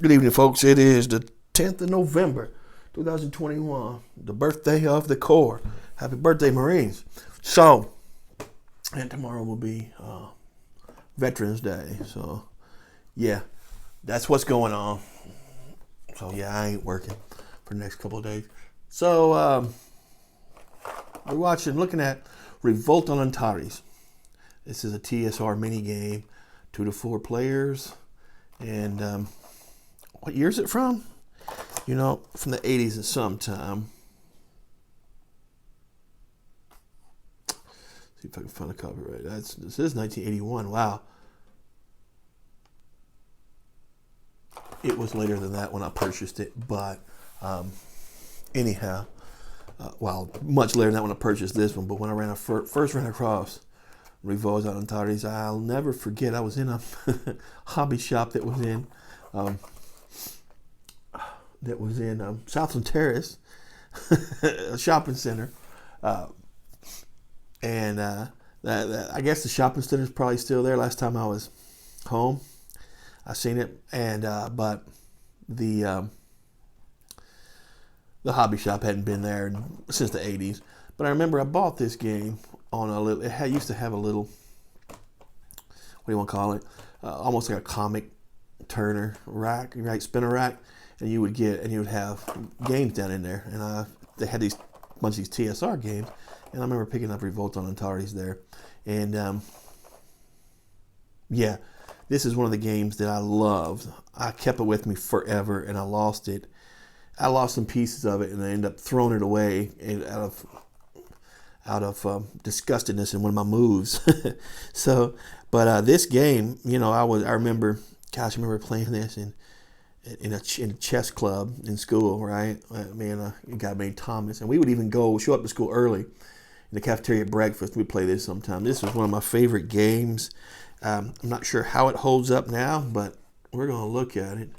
Good evening, folks. It is the 10th of November, 2021, the birthday of the Corps. Happy birthday, Marines. So, and tomorrow will be Veterans Day. So, yeah, that's what's going on. So, yeah, I ain't working for the next couple of days. So, we're looking at Revolt on Antares. This is a TSR mini game, 2 to 4 players. And what year is it from? You know, from the 80s and sometime. See if I can find a copyright. This is 1981. Wow. It was later than that when I purchased it, but anyhow, much later than that when I purchased this one. But when I first ran across Revolt on Antares, I'll never forget. I was in a hobby shop that was in South Antares, a shopping center, and I guess the shopping center is probably still there. Last time I was home, I seen it, and but the hobby shop hadn't been there since the 80s. But I remember I bought this game on a little. It used to have a little. What do you want to call it? Almost like a comic turner rack, right? Spinner rack. And you would have games down in there, and they had these bunch of these TSR games, and I remember picking up Revolt on Antares there, and yeah, this is one of the games that I loved. I kept it with me forever, and I lost it. I lost some pieces of it, and I ended up throwing it away out of disgustedness in one of my moves. So, but this game, you know, I remember playing this in a chess club in school, right? Me and a guy named Thomas, and we would even show up to school early in the cafeteria at breakfast. We'd play this sometime. This was one of my favorite games. I'm not sure how it holds up now, but we're going to look at it.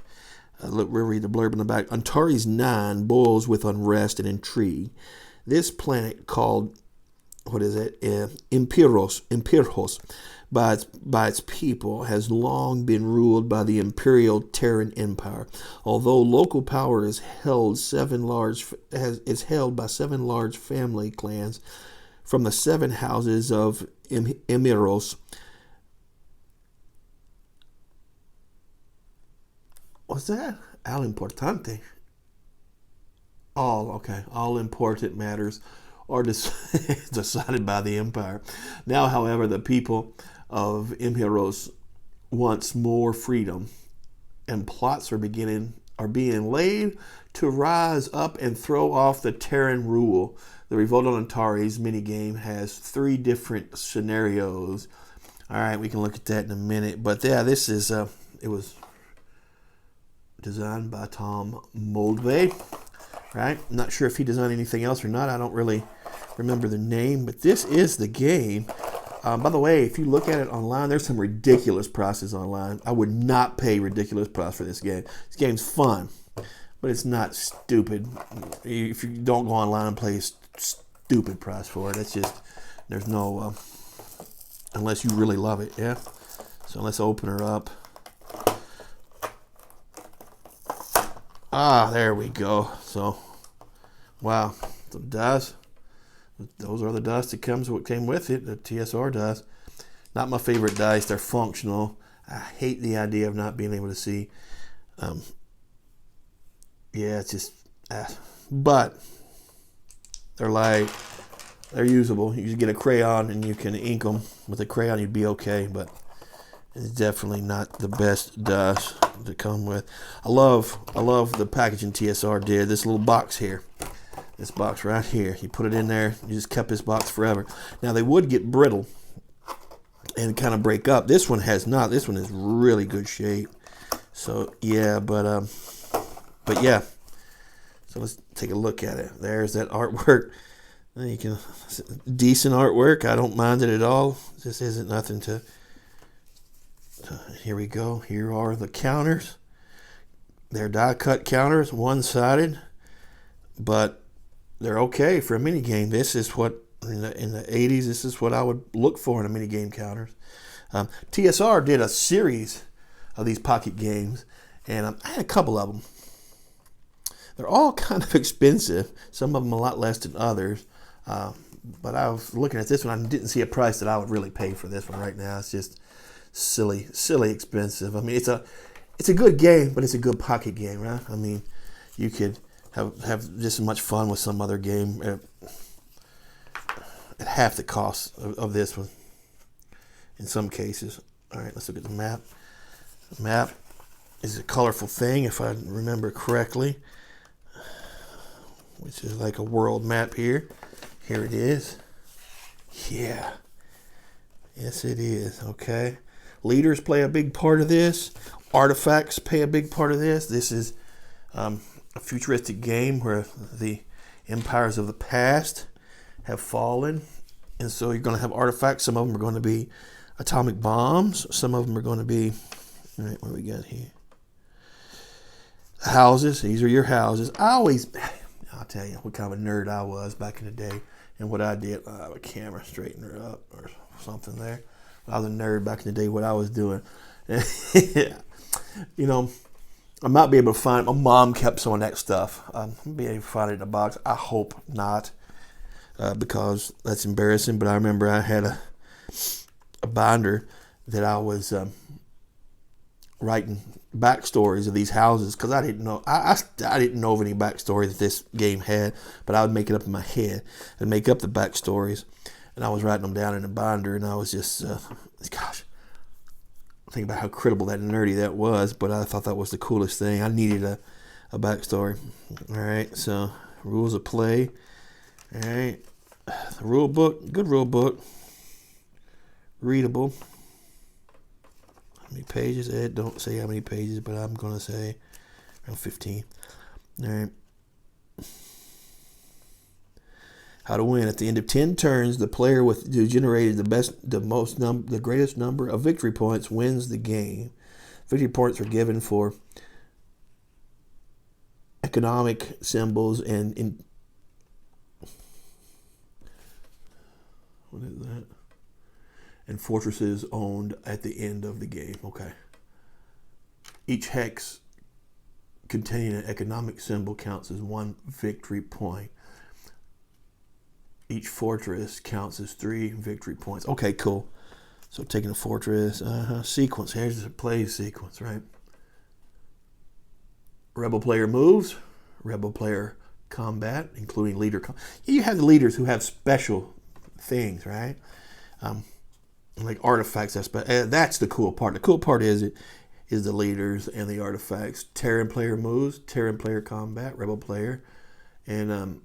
We'll read the blurb in the back. Antares 9 boils with unrest and intrigue. This planet called, Imperos, by its people, has long been ruled by the Imperial Terran Empire. Although local power is held by 7 large family clans from the 7 houses of Emiros. What's that? Al importante. All important matters are decided by the empire. Now, however, the people of Imperos wants more freedom, and plots are being laid to rise up and throw off the Terran rule. The Revolt on Antares minigame has 3 different scenarios. All right, we can look at that in a minute. But yeah, this is it was designed by Tom Moldvay. Right? I'm not sure if he designed anything else or not. I don't really remember the name, but this is the game. By the way, if you look at it online, there's some ridiculous prices online. I would not pay ridiculous price for this game. This game's fun, but it's not stupid. If you don't go online and pay a stupid price for it, it's just, there's no, unless you really love it, yeah? So let's open her up. There we go. So, wow, the dice. Those are the dice that came with it. The TSR dice. Not my favorite dice. They're functional. I hate the idea of not being able to see. Yeah, it's just. But they're light. They're usable. You just get a crayon and you can ink them with a crayon. You'd be okay, but it's definitely not the best dice to come with. I love the packaging TSR did. This little box here. This box right here. You put it in there. You just kept this box forever. Now, they would get brittle and kind of break up. This one has not. This one is really good shape. So, yeah, but yeah. So, let's take a look at it. There's that artwork. Decent artwork. I don't mind it at all. This isn't nothing to... Here we go. Here are the counters. They're die-cut counters, one-sided, but they're okay for a mini game. This is what in the 80s. This is what I would look for in a mini game counters. TSR did a series of these pocket games, And I had a couple of them. They're all kind of expensive. Some of them a lot less than others. But I was looking at this one. I didn't see a price that I would really pay for this one right now. It's just silly expensive. I mean, it's a good game, but it's a good pocket game, right? I mean, you could have just as much fun with some other game at half the cost of this one in some cases. All right, let's look at the map. The map is a colorful thing, if I remember correctly, which is like a world map here. Here it is. Yeah. Yes, it is. Okay. Leaders play a big part of this. Artifacts play a big part of this. This is a futuristic game where the empires of the past have fallen. And so you're going to have artifacts. Some of them are going to be atomic bombs. Some of them are going to be, all right, what do we got here? Houses. These are your houses. I'll tell you what kind of a nerd I was back in the day. And what I did, I have a camera, straighten her up or something there. I was a nerd back in the day, what I was doing. You know, I might be able to find, my mom kept some of that stuff. I'll be able to find it in a box. I hope not, because that's embarrassing. But I remember I had a binder that I was writing backstories of these houses, because I didn't know I didn't know of any backstory that this game had, but I would make it up in my head and make up the backstories, and I was writing them down in a binder, and I was just gosh, think about how credible that nerdy that was, but I thought that was the coolest thing. I needed a backstory. All right, so rules of play. All right, the rule book, good rule book, readable. How many pages? It don't say how many pages, but I'm going to say around 15. All right. How to win. At the end of 10 turns, the player who generated the greatest number of victory points wins the game. Victory points are given for economic symbols and what is that? And fortresses owned at the end of the game. Okay. Each hex containing an economic symbol counts as 1 victory point. Each fortress counts as 3 victory points. Okay, cool. So taking a fortress, sequence. Here's the play sequence, right? Rebel player moves. Rebel player combat, including leader. You have the leaders who have special things, right? Like artifacts. That's the cool part. The cool part is the leaders and the artifacts. Terran player moves. Terran player combat. Rebel player, and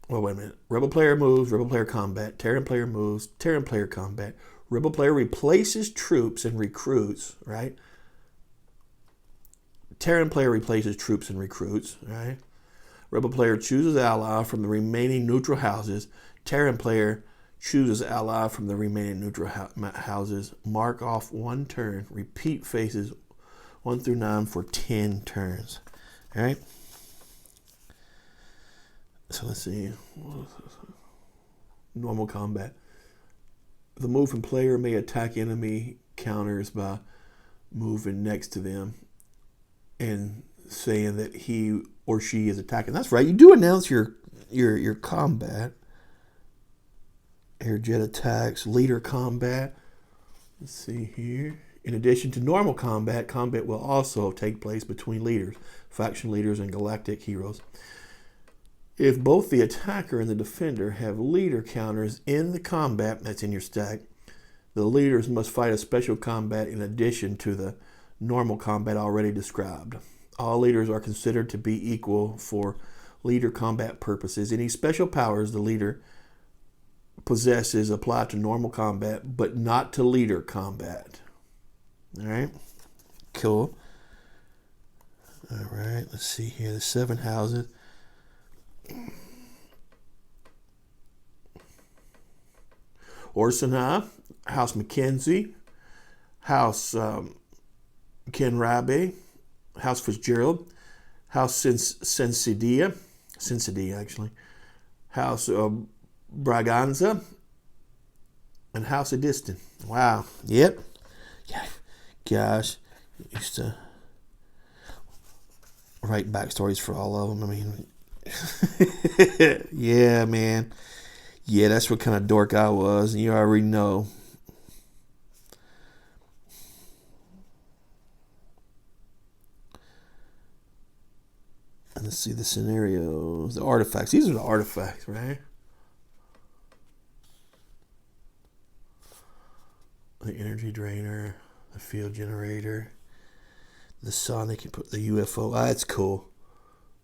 wait a minute. Rebel player moves. Rebel player combat. Terran player moves. Terran player combat. Rebel player replaces troops and recruits. Right. Terran player replaces troops and recruits. Right. Rebel player chooses ally from the remaining neutral houses. Terran player chooses ally from the remaining neutral houses. Mark off 1 turn. Repeat phases 1 through 9 for 10 turns. All right. So let's see. Normal combat. The moving player may attack enemy counters by moving next to them and saying that he or she is attacking. That's right. You do announce your combat. Air jet attacks, leader combat. Let's see here. In addition to normal combat, combat will also take place between leaders, faction leaders, and galactic heroes. If both the attacker and the defender have leader counters in the combat that's in your stack, the leaders must fight a special combat in addition to the normal combat already described. All leaders are considered to be equal for leader combat purposes. Any special powers the leader possesses apply to normal combat, but not to leader combat. All right, cool. All right, let's see here. The 7 houses. Orsina, House Mackenzie, House Kenrabe, House Fitzgerald, House Sensidia actually, House Braganza, and House of Diston. Wow. Yep. Yeah. Gosh. Used to write backstories for all of them. I mean, yeah, man. Yeah, that's what kind of dork I was. You already know. And let's see the scenarios, the artifacts. These are the artifacts, right? The energy drainer, the field generator, the sonic, you put the UFO. Ah, that's cool.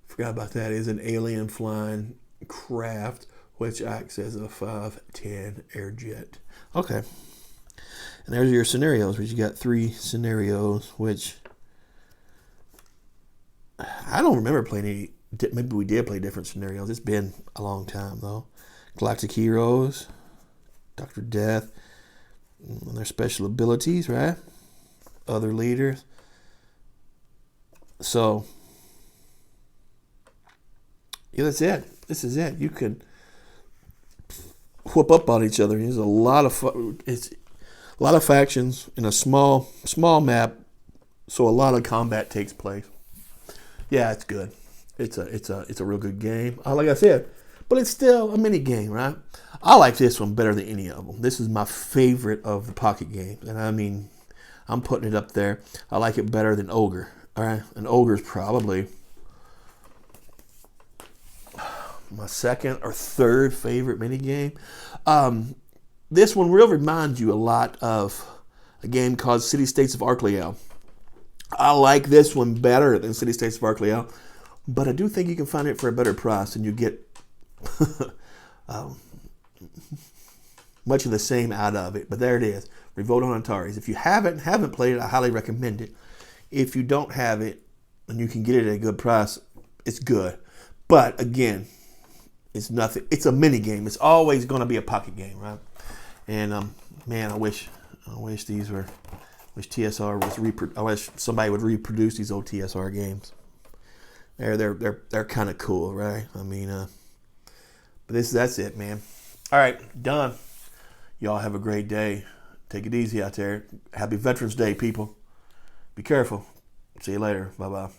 Forgot about that. It is an alien flying craft which acts as a 510 air jet. Okay. And there's your scenarios, which you got 3 scenarios, which I don't remember playing any. Maybe we did play different scenarios. It's been a long time, though. Galactic Heroes, Dr. Death, and their special abilities, right? Other leaders. So, yeah, that's it. This is it. You can whoop up on each other. There's a lot of it's a lot of factions in a small map, so a lot of combat takes place. Yeah, it's good. It's a real good game. Like I said, but it's still a mini game, right? I like this one better than any of them. This is my favorite of the pocket games, and I mean, I'm putting it up there. I like it better than Ogre. All right, and Ogre's probably my second or third favorite mini game. This one really reminds you a lot of a game called City States of Arcliel. I like this one better than City States of Arcliel, but I do think you can find it for a better price, and you get much of the same out of it. But there it is, Revolt on Antares. If you haven't played it, I highly recommend it. If you don't have it and you can get it at a good price, it's good. But again, it's nothing. It's a mini game. It's always going to be a pocket game, right? And man, I wish these were. Wish TSR was I wish somebody would reproduce these old TSR games. They're kind of cool, right? I mean, but that's it, man. All right, done. Y'all have a great day. Take it easy out there. Happy Veterans Day, people. Be careful. See you later. Bye-bye.